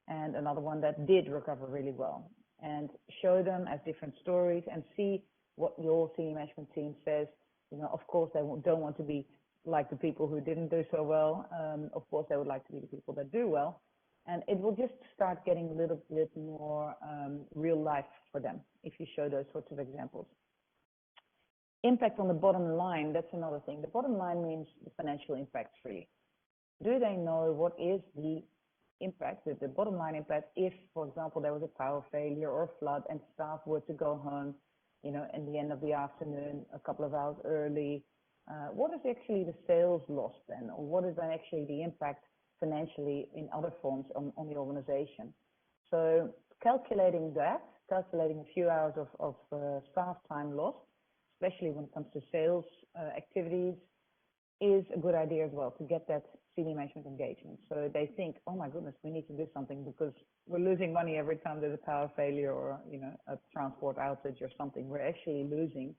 and another one that did recover really well, and show them as different stories and see what your senior management team says. You know, of course, they don't want to be like the people who didn't do so well. Of course, they would like to be the people that do well. And it will just start getting a little bit more real life for them if you show those sorts of examples. Impact on the bottom line, that's another thing. The bottom line means the financial impact really. Do they know what is the impact, the bottom line impact, if, for example, there was a power failure or a flood and staff were to go home, you know, in the end of the afternoon, a couple of hours early? What is actually the sales loss then? Or what is then actually the impact financially in other forms on the organization? So calculating that, calculating a few hours of staff time lost, especially when it comes to sales activities, is a good idea as well to get that senior management engagement. So they think, oh my goodness, we need to do something because we're losing money every time there's a power failure or, you know, a transport outage or something. We're actually losing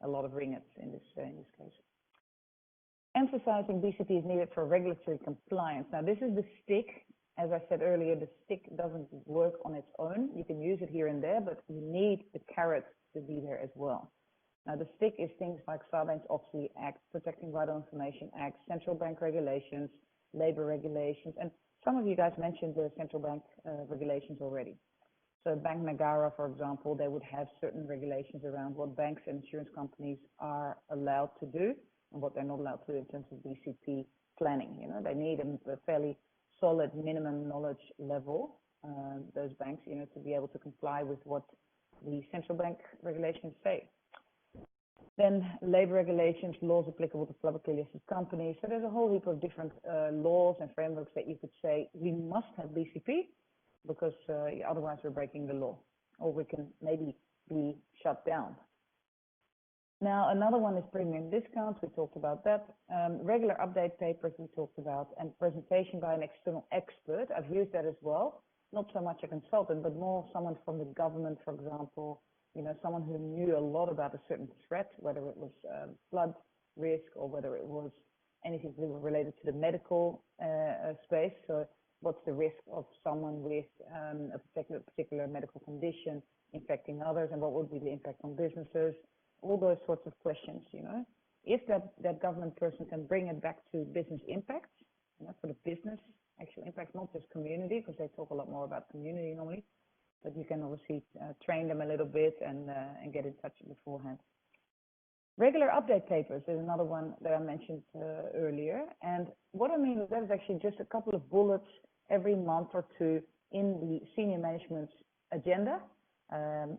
a lot of ringgits in this case. Emphasizing BCP is needed for regulatory compliance. Now, this is the stick. As I said earlier, the stick doesn't work on its own. You can use it here and there, but you need the carrot to be there as well. Now, the stick is things like Sarbanes-Oxley Act, Protecting Vital Information Act, central bank regulations, labor regulations, and some of you guys mentioned the central bank regulations already. So Bank Nagara, for example, they would have certain regulations around what banks and insurance companies are allowed to do and what they're not allowed to do in terms of BCP planning. You know, they need a fairly solid minimum knowledge level, those banks, you know, to be able to comply with what the central bank regulations say. Then labor regulations, laws applicable to publicly listed companies. So there's a whole heap of different laws and frameworks that you could say we must have BCP because otherwise we're breaking the law, or we can maybe be shut down. Now, another one is premium discounts. We talked about that. Regular update papers we talked about, and presentation by an external expert. I've used that as well. Not so much a consultant, but more someone from the government, for example, you know, someone who knew a lot about a certain threat, whether it was flood risk or whether it was anything related to the medical space. So what's the risk of someone with a particular medical condition infecting others, and what would be the impact on businesses? All those sorts of questions, you know. If that government person can bring it back to business impact, you know, for the business actual impact, not just community, because they talk a lot more about community normally, but you can obviously train them a little bit and get in touch beforehand. Regular update papers is another one that I mentioned earlier. And what I mean with that is actually just a couple of bullets every month or two in the senior management's agenda.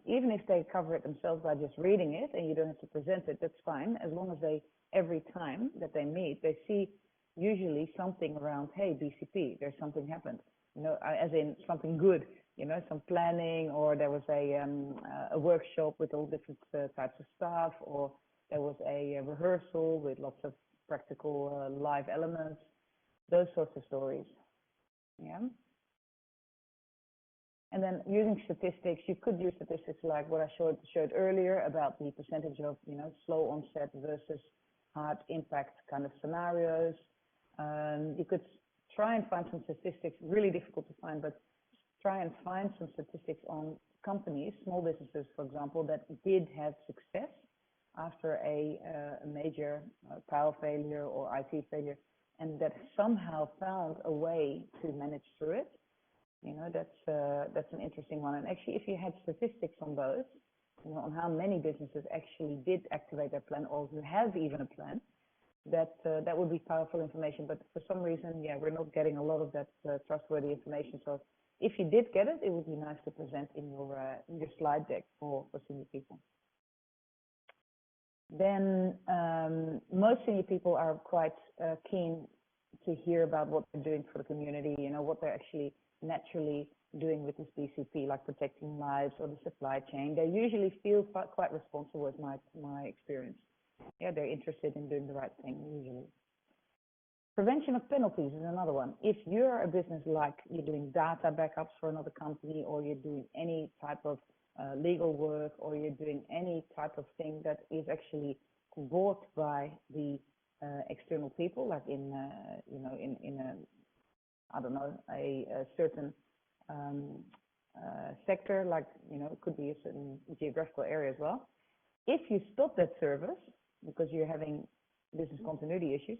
Even if they cover it themselves by just reading it and you don't have to present it, that's fine. As long as they, every time that they meet, they see usually something around, hey, BCP, there's something happened, you know, as in something good, you know, some planning, or there was a workshop with all different types of staff, or there was a rehearsal with lots of practical live elements, those sorts of stories. Yeah. And then using statistics, you could use statistics like what I showed earlier about the percentage of, you know, slow onset versus hard impact kind of scenarios. You could try and find some statistics, really difficult to find, but try and find some statistics on companies, small businesses, for example, that did have success after a major power failure or IT failure, and that somehow found a way to manage through it. You know, that's an interesting one. And actually, if you had statistics on those, you know, on how many businesses actually did activate their plan or who have even a plan, that would be powerful information. But for some reason, yeah, we're not getting a lot of that trustworthy information. So if you did get it, it would be nice to present in your slide deck for senior people. Then most senior people are quite keen to hear about what they're doing for the community, you know, what they're actually naturally doing with this BCP, like protecting lives or the supply chain. They usually feel quite responsible, with my experience. Yeah, they're interested in doing the right thing usually. Prevention of penalties is another one. If you're a business like you're doing data backups for another company, or you're doing any type of legal work, or you're doing any type of thing that is actually bought by the external people, like in you know, in a, I don't know, a certain sector, like, it could be a certain geographical area as well. If you stop that service because you're having business continuity issues,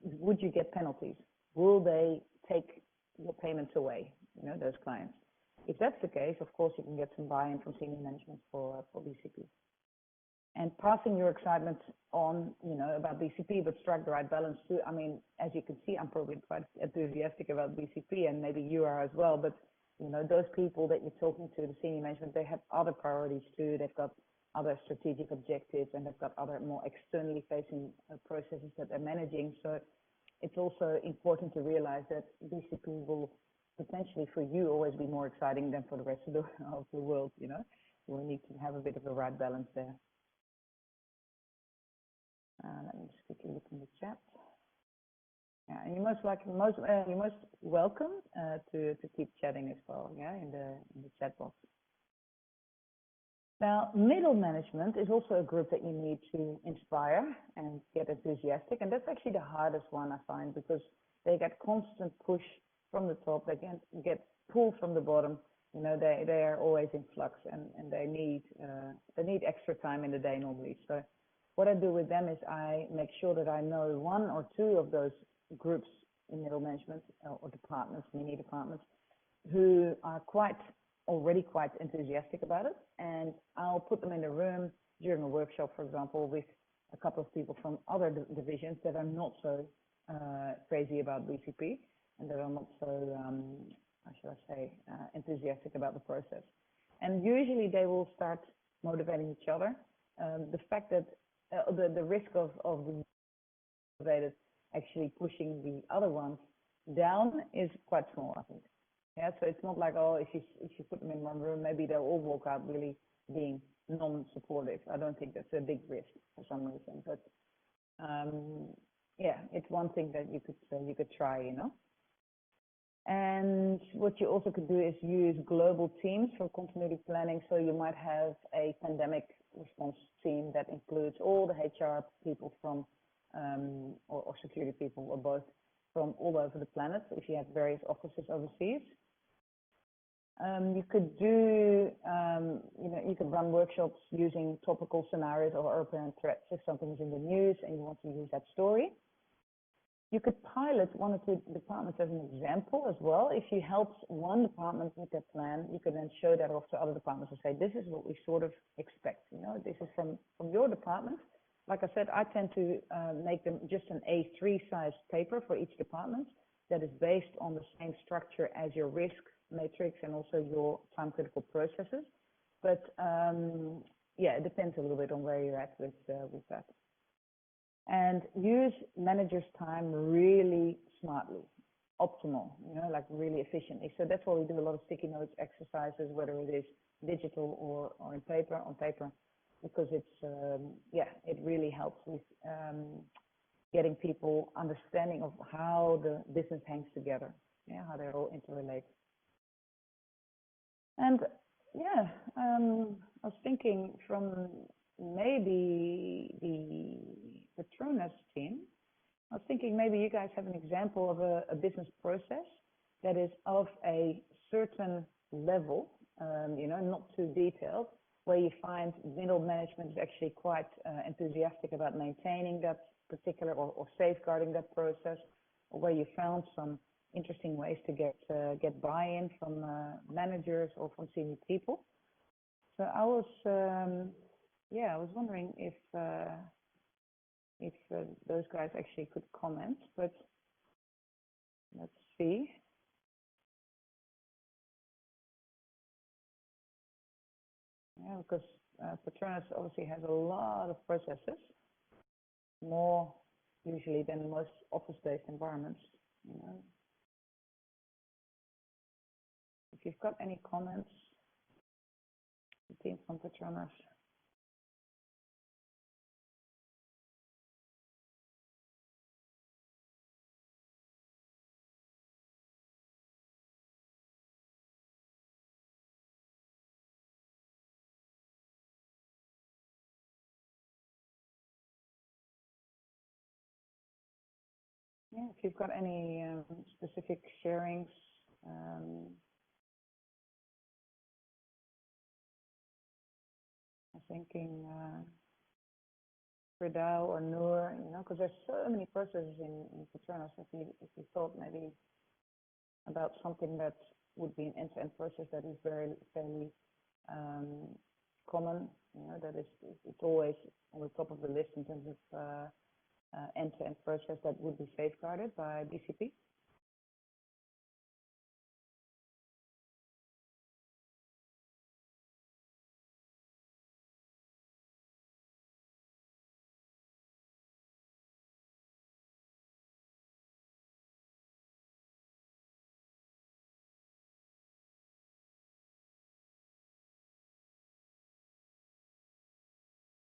would you get penalties? Will they take your payments away, those clients? If that's the case, of course, you can get some buy-in from senior management for BCP. And passing your excitement on, about BCP, but strike the right balance too. I mean, as you can see, I'm probably quite enthusiastic about BCP, and maybe you are as well. But, those people that you're talking to, the senior management, they have other priorities too. They've got other strategic objectives, and they've got other more externally facing processes that they're managing. So it's also important to realize that BCP will potentially for you always be more exciting than for the rest of the world. We need to have a bit of a right balance there. Let me just quickly look in the chat. Yeah, and you're most welcome to keep chatting as well. Yeah, in the chat box. Now, middle management is also a group that you need to inspire and get enthusiastic, and that's actually the hardest one I find, because they get constant push from the top, they get pulled from the bottom. They are always in flux, and they need extra time in the day normally. So what I do with them is I make sure that I know one or two of those groups in middle management or departments, mini departments, who are already quite enthusiastic about it, and I'll put them in a room during a workshop, for example, with a couple of people from other divisions that are not so crazy about BCP and that are not so, how should I say, enthusiastic about the process. And usually they will start motivating each other. The fact that the risk of the motivated actually pushing the other ones down is quite small, I think. Yeah, so it's not like, oh, if you put them in one room, maybe they'll all walk out really being non-supportive. I don't think that's a big risk for some reason. But yeah, it's one thing that you could try, And what you also could do is use global teams for continuity planning. So you might have a pandemic response team that includes all the HR people from, or security people, or both, from all over the planet, if you have various offices overseas. You could do, you could run workshops using topical scenarios or open threats if something is in the news and you want to use that story. You could pilot one or two departments as an example as well. If you helped one department with their plan, you could then show that off to other departments and say, this is what we sort of expect. This is from your department. Like I said, I tend to make them just an A3 size paper for each department that is based on the same structure as your risk matrix and also your time critical processes. But yeah, it depends a little bit on where you're at with that. And use managers' time really smartly, optimal, like really efficiently. So that's why we do a lot of sticky notes exercises, whether it is digital or on paper, because it's, yeah, it really helps with getting people understanding of how the business hangs together, how they're all interrelate. And yeah, I was thinking from maybe the Patronus team, I was thinking maybe you guys have an example of a business process that is of a certain level, not too detailed, where you find middle management is actually quite enthusiastic about maintaining that particular or safeguarding that process, or where you found some interesting ways to get buy-in from managers or from senior people. So I was, I was wondering if those guys actually could comment, but let's see. Yeah, because Patronus obviously has a lot of processes, more usually than most office-based environments. If you've got any comments, the team from Patronus. Yeah, if you've got any specific sharings, thinking Verdao or Noor, you know, because there's so many processes in Petronas. If you thought maybe about something that would be an end-to-end process that is fairly common, you know, that is it's always on the top of the list in terms of end-to-end process that would be safeguarded by BCP.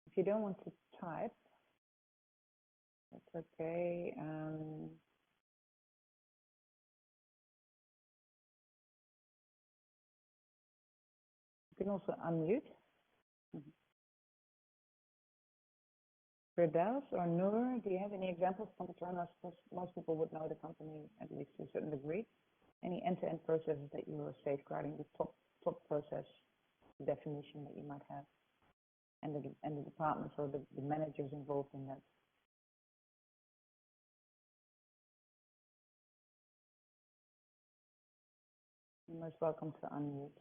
If you don't want to type, that's okay. You can also unmute. Verdaus or Noor, do you have any examples from Petronas? Most people would know the company at least to a certain degree. Any end-to-end processes that you are safeguarding, the top process definition that you might have, and the departments or the managers involved in that. You're most welcome to unmute.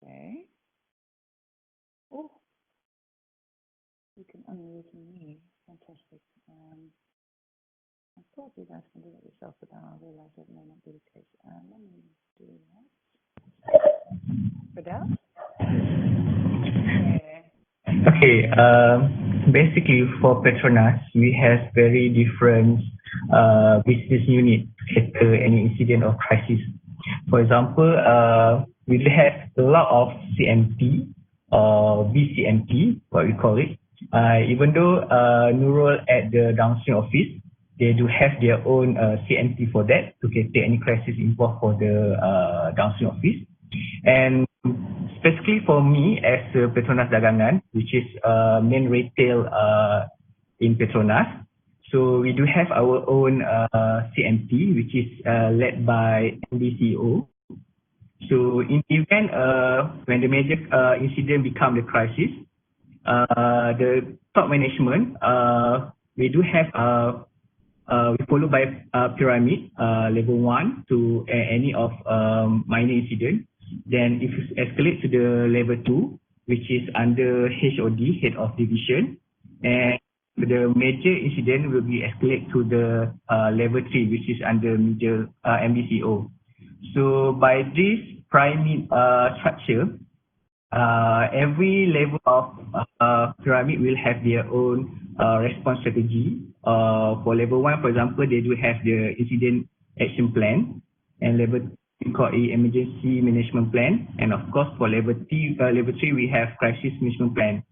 Okay. Oh, you can unmute me. Fantastic. I thought you guys can do it yourself, but now I realize that may not be the case. Let me do that. For that? Okay. Basically, for Petronas, we have very different business unit to cater any incident or crisis. For example, we have a lot of CMP or BCMP, what we call it. Even though Nurul at the downstream office, they do have their own CMP for that to cater any crisis involved for the downstream office. And specifically for me as a Petronas Dagangan, which is main retail in Petronas, so we do have our own CMP, which is led by MD/CEO. So in the event when the major incident become the crisis, the top management, we do have we follow by pyramid level 1 to any of minor incident. Then if it escalates to the level 2, which is under HOD, head of division, and the major incident will be escalated to the level 3, which is under middle MDCO. So by this pyramid structure, every level of pyramid will have their own response strategy. For level 1, for example, they do have the incident action plan, and level 2 we call it emergency management plan, and of course for level 3 we have crisis management plan.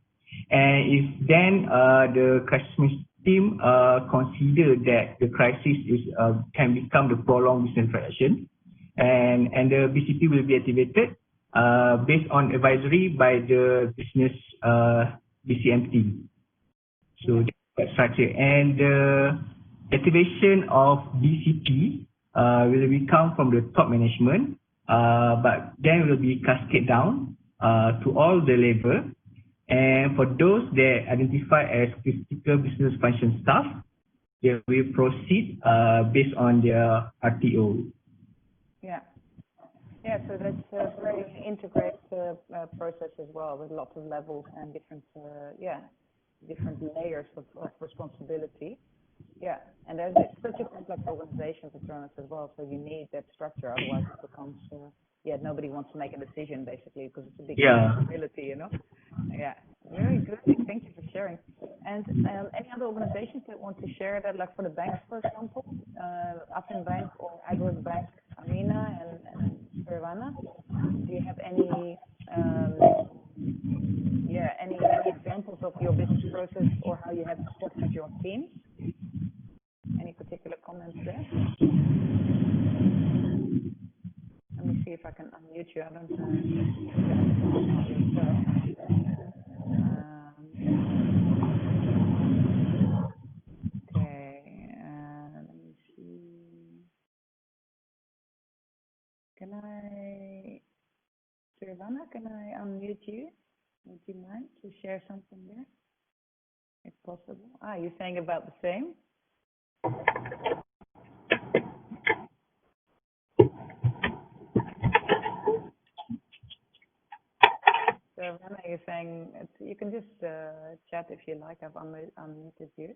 And if then the crisis management team consider that the crisis is can become the prolonged business interruption, and the BCP will be activated based on advisory by the business BCM team. So that's structure, and the activation of BCP will become from the top management, but then will be cascade down to all the level. And for those that identify as critical business function staff, they will proceed based on their RTO. Yeah. Yeah, so that's a very integrated process as well, with lots of levels and different, different layers of responsibility. Yeah, and there's such a complex organization for Petronas as well, so you need that structure, otherwise it becomes, nobody wants to make a decision basically, because it's a big responsibility, you know? Yeah, very good. Thank you for sharing. And any other organizations that want to share that, like for the banks, for example, Afin Bank or Agros Bank, Amina and Peruana? Do you have any any examples of your business process or how you have structured your teams? Any particular comments there? Let me see if I can unmute you. I don't Savannah, can I unmute you? Would you mind to share something there, if possible? You're saying about the same? Savannah, you're saying you can just chat if you like. I've unmuted you.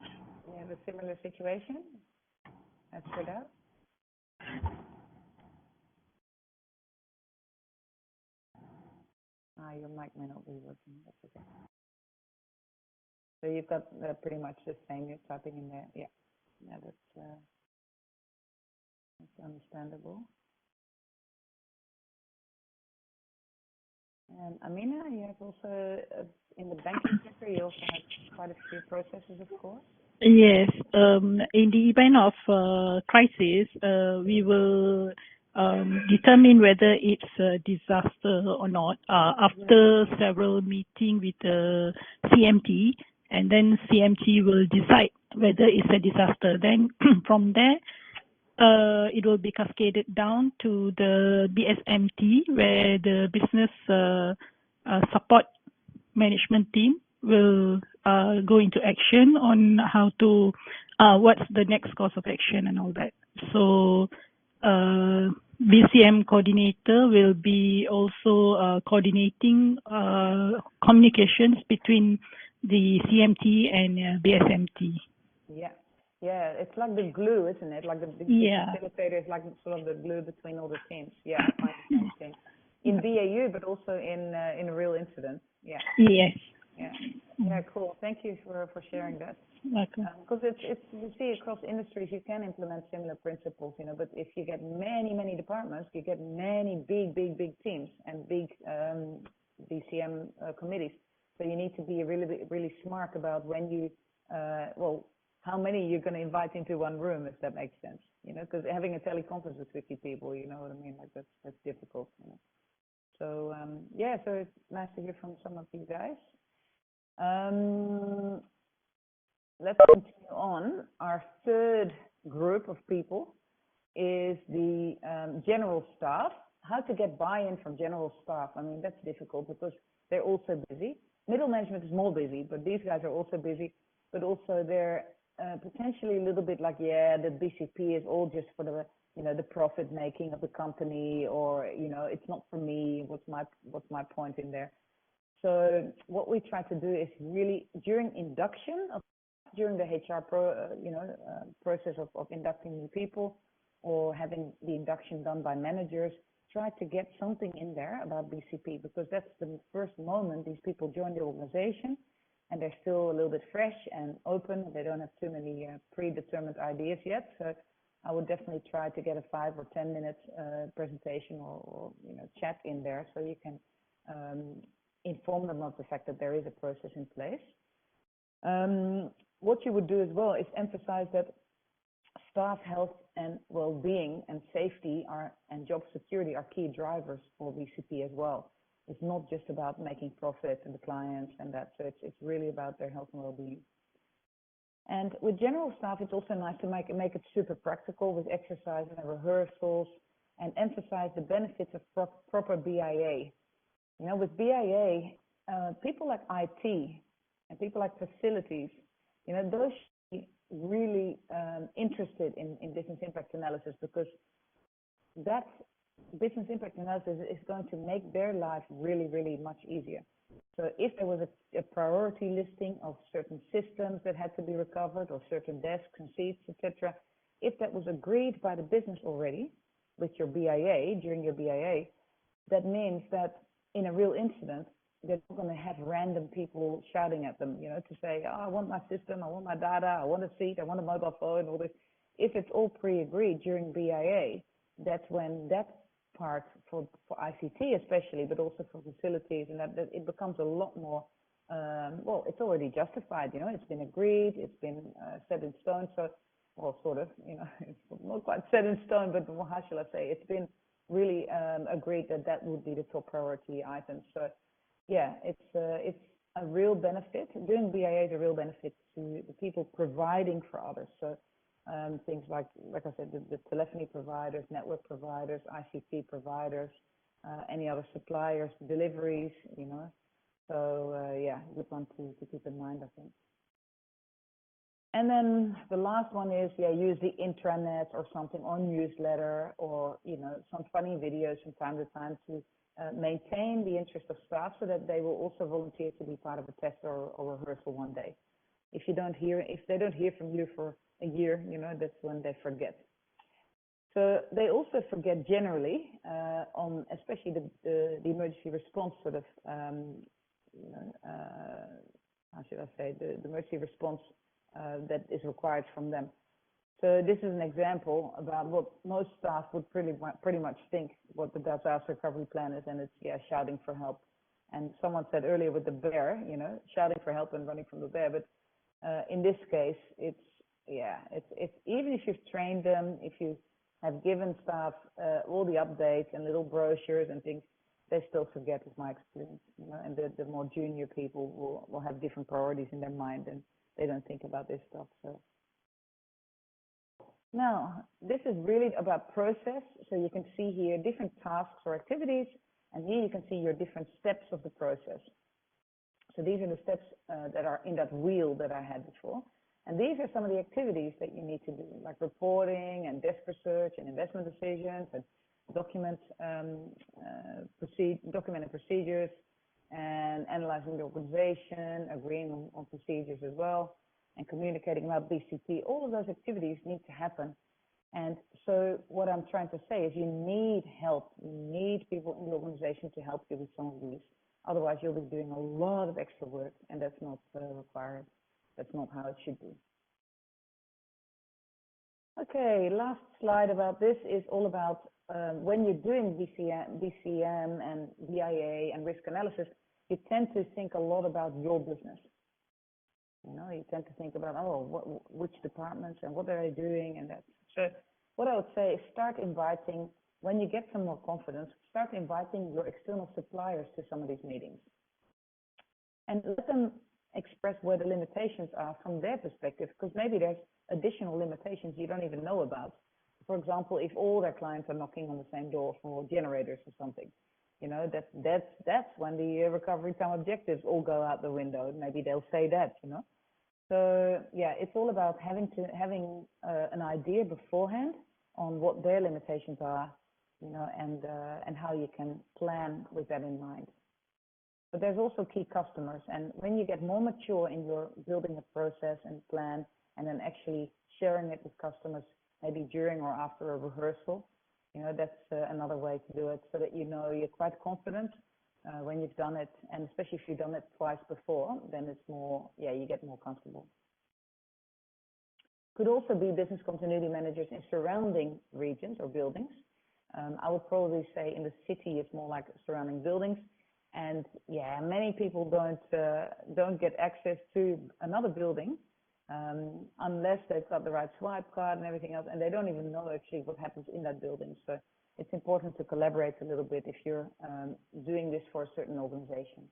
You have a similar situation as put out? Your mic may not be working. That's okay. So you've got pretty much the same. You're typing in there. Yeah, that's understandable. And Amina, you have also in the banking sector, you also have quite a few processes, of course. Yes. In the event of crisis, we will determine whether it's a disaster or not after several meetings with the CMT, and then CMT will decide whether it's a disaster. Then from there, it will be cascaded down to the BSMT, where the business support management team will go into action on how to what's the next course of action and all that. So BCM coordinator will be also coordinating communications between the CMT and BSMT. Yeah, it's like the glue, isn't it? Like the facilitator is like sort of the glue between all the teams. Yeah, I understand. In BAU, but also in a real incident. Yeah. Yes. Yeah, cool. Thank you for sharing that. Welcome. Because it's you see across industries you can implement similar principles, but if you get many departments, you get many big teams and big BCM committees. So you need to be really smart about when you how many you're going to invite into one room, if that makes sense. Because having a teleconference with 50 people, you know what I mean? Like that's difficult. So so it's nice to hear from some of you guys. Let's continue on. Our third group of people is the general staff. How to get buy-in from general staff? I mean, that's difficult because they're also busy. Middle management is more busy, but these guys are also busy. But also they're potentially a little bit like, the BCP is all just for the the profit making of the company, or it's not for me. What's my point in there? So what we try to do is really during the HR process of inducting new people, or having the induction done by managers, try to get something in there about BCP, because that's the first moment these people join the organization and they're still a little bit fresh and open. They don't have too many predetermined ideas yet. So I would definitely try to get a 5 or 10 minutes presentation or chat in there, so you can inform them of the fact that there is a process in place. What you would do as well is emphasize that staff health and well-being and safety and job security are key drivers for BCP as well. It's not just about making profit and the clients and that. So it's really about their health and well-being. And with general staff, it's also nice to make it super practical with exercises and rehearsals, and emphasize the benefits of proper BIA. With BIA, people like IT and people like facilities, those should be really interested in business impact analysis, because that business impact analysis is going to make their life really much easier. So if there was a priority listing of certain systems that had to be recovered, or certain desks and seats, etc., if that was agreed by the business already with your BIA, during your BIA, that means that in a real incident, they're not going to have random people shouting at them, to say, I want my system, I want my data, I want a seat, I want a mobile phone, all this. If it's all pre-agreed during BIA, that's when that part for ICT especially, but also for facilities, and that it becomes a lot more, it's already justified, it's been agreed, it's been set in stone. So, sort of, it's not quite set in stone, but how shall I say, it's been really agreed that would be the top priority items. So yeah, it's a real benefit. Doing BIA is a real benefit to the people providing for others. So things like I said, the telephony providers, network providers, ICT providers, any other suppliers, deliveries, you know. So yeah, good one to keep in mind, I think. And then the last one is, yeah, use the intranet or something, or newsletter, or, you know, some funny videos from time to time to maintain the interest of staff so that they will also volunteer to be part of a test or rehearsal one day. If they don't hear from you for a year, you know, that's when they forget. So they also forget generally on, especially the emergency response sort of, you know, how should I say, the emergency response that is required from them. So this is an example about what most staff would pretty much think what the disaster recovery plan is, and it's, yeah, shouting for help. And someone said earlier with the bear, you know, shouting for help and running from the bear. But in this case, it's even if you've trained them, if you have given staff all the updates and little brochures and things, they still forget, is my experience. You know, and the more junior people will have different priorities in their mind, and they don't think about this stuff. So now this is really about process. So you can see here different tasks or activities, and here you can see your different steps of the process. So these are the steps that are in that wheel that I had before. And these are some of the activities that you need to do, like reporting and desk research and investment decisions and documenting procedures and analyzing the organization, agreeing on procedures as well, and communicating about BCP. All of those activities need to happen. And so what I'm trying to say is you need help. You need people in the organization to help you with some of these. Otherwise, you'll be doing a lot of extra work, and that's not required. That's not how it should be. Okay, last slide about this is all about when you're doing BCM and BIA and risk analysis, you tend to think a lot about your business. You know, you tend to think about, oh, which departments and what are they doing, and that. So what I would say is start inviting, when you get some more confidence, start inviting your external suppliers to some of these meetings. And let them express where the limitations are from their perspective, because maybe there's additional limitations you don't even know about. For example, if all their clients are knocking on the same door for generators or something, you know, that's when the recovery time objectives all go out the window. Maybe they'll say that, you know. So yeah, it's all about having an idea beforehand on what their limitations are, you know, and how you can plan with that in mind. But there's also key customers, and when you get more mature in your building a process and plan, and then actually sharing it with customers, maybe during or after a rehearsal, you know, that's another way to do it, so that you know you're quite confident when you've done it, and especially if you've done it twice before, then it's more, yeah, you get more comfortable. Could also be business continuity managers in surrounding regions or buildings. I would probably say in the city it's more like surrounding buildings. And yeah, many people don't get access to another building unless they've got the right swipe card and everything else, and they don't even know actually what happens in that building. So it's important to collaborate a little bit if you're doing this for a certain organization.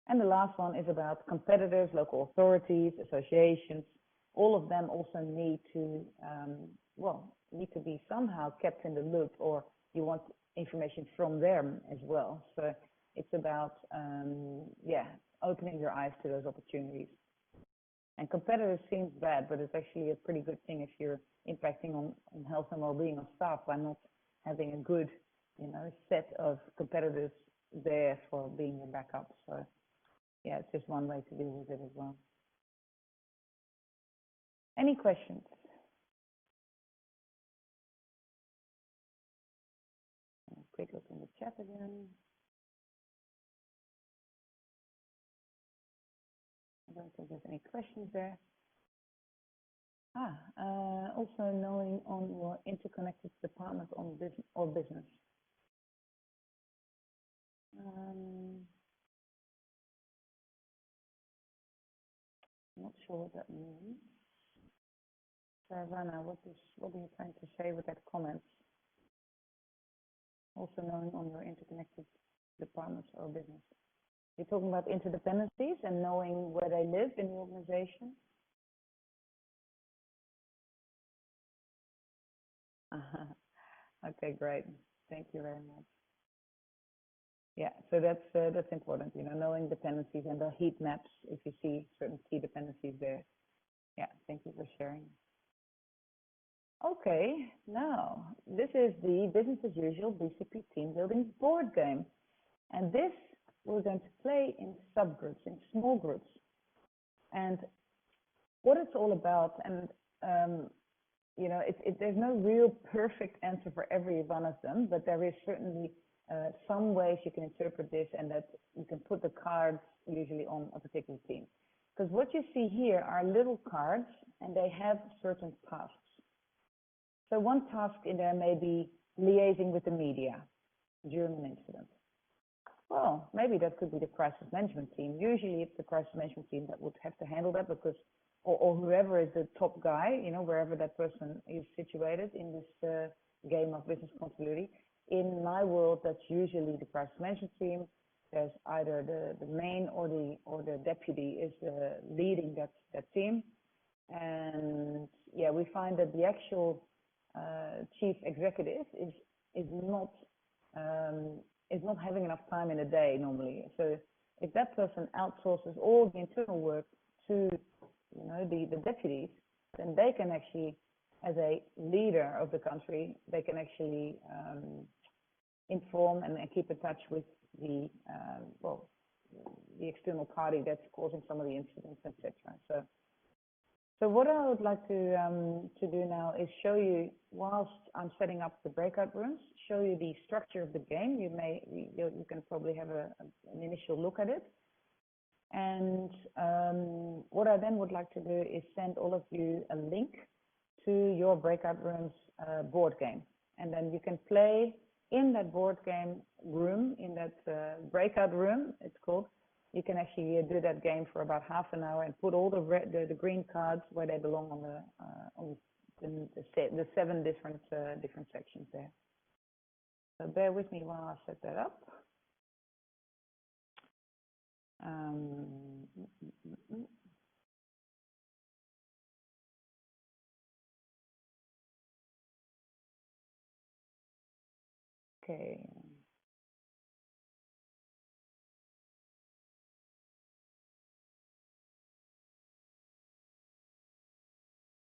And the last one is about competitors, local authorities, associations. All of them also need to be somehow kept in the loop, or you want information from them as well. So it's about opening your eyes to those opportunities. And competitors seems bad, but it's actually a pretty good thing if you're impacting on health and well-being of staff by not having a good, you know, set of competitors there for being your backup. So yeah, it's just one way to deal with it as well. Any questions? Quick look in the chat again. I don't think there's any questions there. Also knowing on your interconnected department on business or business. I'm not sure what that means. Savannah, what are you trying to say with that comment? Also knowing on your interconnected departments or business. You're talking about interdependencies and knowing where they live in the organization? Okay, great. Thank you very much. Yeah, so that's important, you know, knowing dependencies and the heat maps if you see certain key dependencies there. Yeah, thank you for sharing. Okay, now this is the business as usual BCP team building board game. And this we're going to play in subgroups, in small groups. And what it's all about, and you know, there's no real perfect answer for every one of them, but there is certainly some ways you can interpret this, and that you can put the cards usually on a particular theme. Because what you see here are little cards, and they have certain tasks. So one task in there may be liaising with the media during an incident. Well, maybe that could be the crisis management team. Usually it's the crisis management team that would have to handle that, because or whoever is the top guy, you know, wherever that person is situated in this game of business continuity. In my world, that's usually the crisis management team. There's either the main or the deputy is leading that team. And yeah, we find that the actual chief executive is not having enough time in a day normally. So if that person outsources all the internal work to, you know, the deputies, then they can actually, as a leader of the country, they can actually inform and keep in touch with the the external party that's causing some of the incidents, etc. So what I would like to do now is show you, whilst I'm setting up the breakout rooms, show you the structure of the game. You can probably have an initial look at it. And what I then would like to do is send all of you a link to your breakout rooms board game. And then you can play in that board game room, in that breakout room, it's called. You can actually do that game for about half an hour and put all the green cards where they belong on the 7 different sections there. So bear with me while I set that up. Okay.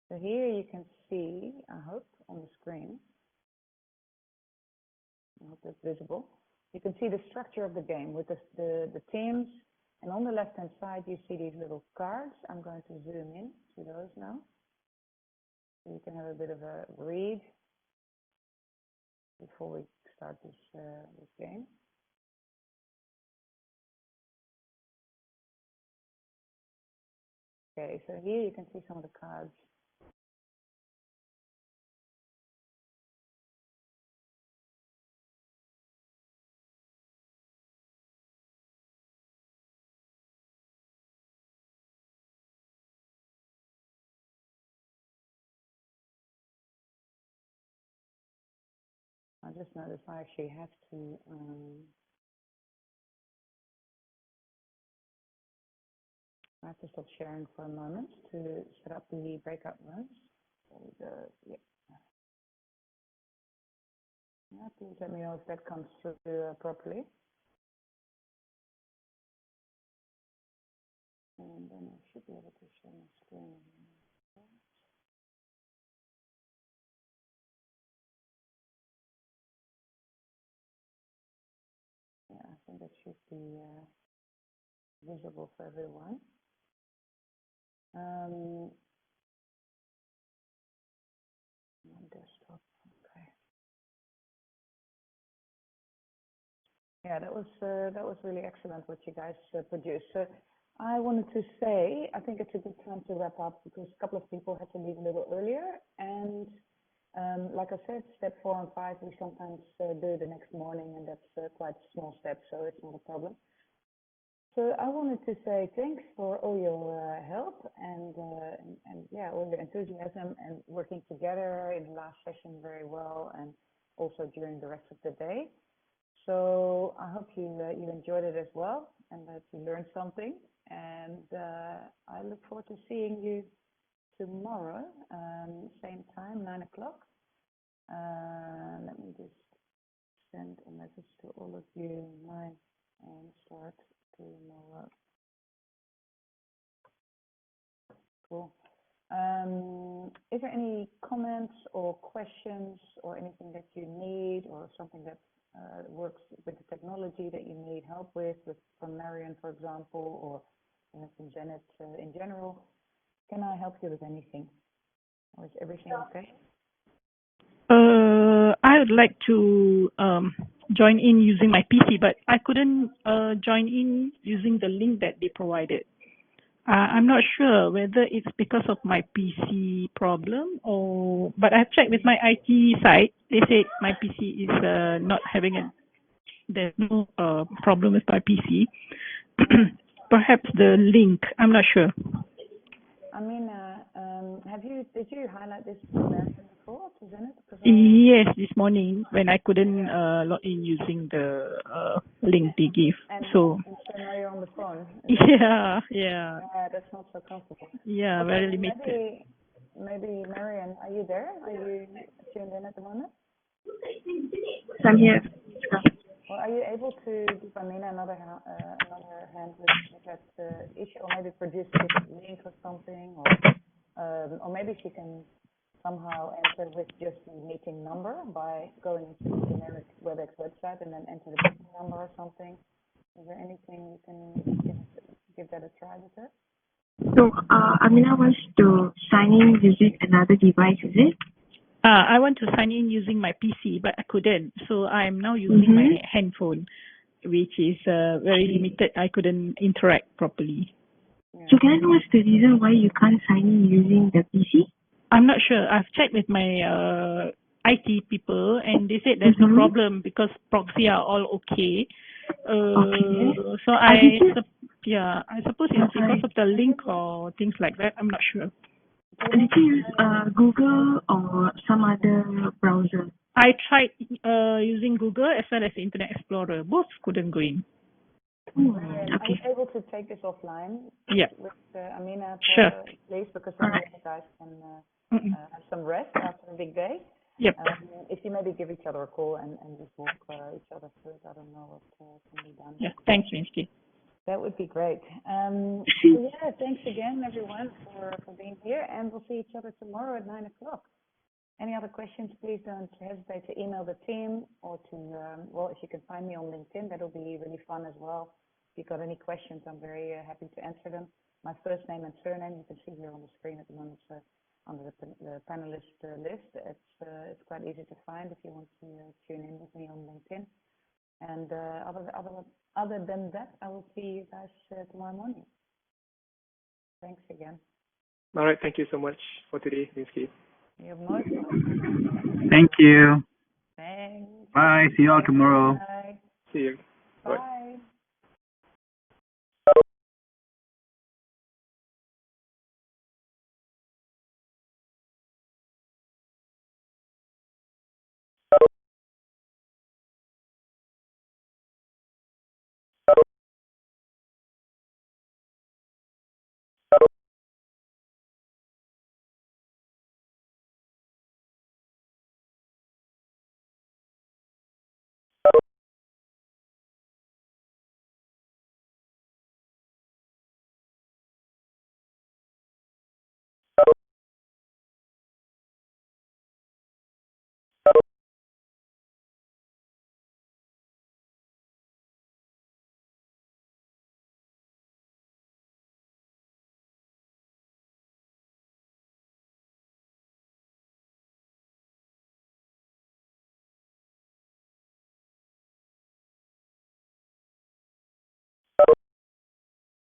So here you can see, I hope, on the screen, I hope that's visible. You can see the structure of the game with the teams, and on the left-hand side you see these little cards. I'm going to zoom in to those now, so you can have a bit of a read before we start this game. Okay, so here you can see some of the cards. I just noticed I actually have to stop sharing for a moment to set up the breakout rooms. Yeah. Please let me know if that comes through properly. And then I should be able to share my screen. Yeah, I think that should be visible for everyone. My desktop, okay. Yeah, that was really excellent what you guys produced. So I wanted to say, I think it's a good time to wrap up because a couple of people had to leave a little earlier. And like I said, step 4 and 5, we sometimes do the next morning, and that's quite a small step, so it's not a problem. So I wanted to say thanks for all your help and yeah, all your enthusiasm and working together in the last session very well, and also during the rest of the day. So I hope you enjoyed it as well, and that you learned something. And I look forward to seeing you tomorrow, same time, 9 o'clock. Let me just send a message to all of you online and start doing more work. Cool. Is there any comments or questions or anything that you need or something that works with the technology that you need help with from Marion, for example, or from Janet in general? Can I help you with anything? Or is everything okay? I would like to join in using my PC, but I couldn't join in using the link that they provided. I'm not sure whether it's because of my PC problem but I've checked with my IT side. They said my PC is not having there's no problem with my PC. Perhaps the link, I'm not sure. I mean, did you highlight this to Marion before, to Janet? Yes, this morning when I couldn't log in using the link they gave. And so now you're on the phone. Yeah. That's not so comfortable. Yeah, okay, very limited. Maybe Marion, are you there? Are you tuned in at the moment? I'm here. Well, are you able to give Amina another hand with that issue, or maybe produce a different link or something, or maybe she can somehow enter with just the meeting number by going into the generic WebEx website and then enter the meeting number or something. Is there anything you can give that a try with her? So, Amina wants to sign in using another device, is it? I want to sign in using my PC, but I couldn't. So I'm now using my handphone, which is very limited. I couldn't interact properly. Yeah. So can I know what's the reason why you can't sign in using the PC? I'm not sure. I've checked with my IT people, and they said there's no problem because proxy are all okay. So I suppose it's because of the link or things like that. I'm not sure. Did you use Google or some other browser? I tried using Google as well as Internet Explorer. Both couldn't go in. Okay. Are you able to take this offline? Yeah. With Amina, sure. Please, because then you guys can have some rest after a big day. Yep. If you maybe give each other a call and just walk each other through it, I don't know what can be done. Yeah. Thanks, Minsky. That would be great. So yeah, thanks again, everyone, for being here, and we'll see each other tomorrow at 9 o'clock. Any other questions, please don't hesitate to email the team or to, well, if you can find me on LinkedIn, that'll be really fun as well. If you've got any questions, I'm very happy to answer them. My first name and surname, you can see here on the screen at the moment, under the panelist list. It's quite easy to find if you want to tune in with me on LinkedIn. And other than that, I will see you guys tomorrow morning. Thanks again. All right. Thank you so much for today, Minsky. You're most welcome. Thank you. Thanks. Bye. See you all tomorrow. Bye. See you. Bye. Bye.